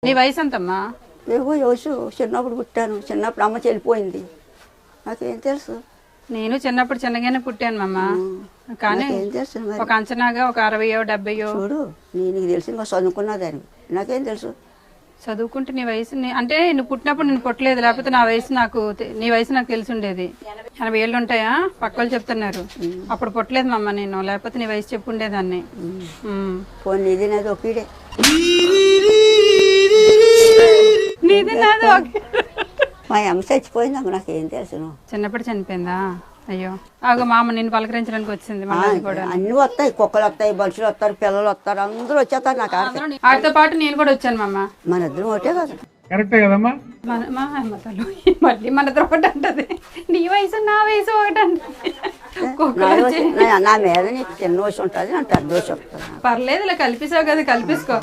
నీ వయసు ఎంతమ్మా? ఏవో యోసు చిన్నప్పుడు పుట్టాను, చిన్నప్పుడు అమ్మ చెల్లిపోయింది, నాకేం తెలుసు. నేను చిన్నప్పుడు చిన్నగానే పుట్టాను మమ్మ, కానీ ఏం తెలుసు మరి. ఒక అంచనాగా ఒక 60 70 చూడు నీకు తెలిసి ఇంకా చదువుకున్నదాన్ని, నాకేం తెలుసు. చదువుకుంటే నీ వయసు అంటే నువ్వు పుట్టినప్పుడు నేను పుట్టలేదు, లేకపోతే నా వయసు నాకు నీ వయసు నాకు తెలిసి ఉండేది. 80 ఏళ్ళు ఉంటాయా పక్కలు చెప్తున్నారు. అప్పుడు పుట్టలేదు మమ్మ నేను, లేకపోతే నీ వయసు చెప్పు ఉండేదాన్ని. పోనీ ఇది నాది ఒకడే. నీది నాది ఒకే. మా అమ్మ చచ్చిపోయింది, నాకేం తెలుసు. చిన్నప్పుడు చనిపోయిందా? అయ్యో ఆగో మా అమ్మ నేను పలకరించడానికి వచ్చింది. అన్ని వస్తాయి, కుక్కలు వస్తాయి, మనుషులు వస్తారు, పిల్లలు వస్తారు, అందరూ వచ్చేస్తారు నాకు. వాటితో పాటు నేను కూడా వచ్చాను మమ్మ. మన ఇద్దరం ఒకటే కదా. కరెక్టే కదమ్మా. మళ్ళీ మన ఒకటి అంటది, నీ వయసు నా వయసు ఒకటి అంటది. నా మీద నీకు చిన్న దోషం ఉంటుంది, నాకు పెద్ద దోషం వస్తుంది. పర్లేదు ఇలా కల్పిసావు కదా, కల్పించుకో.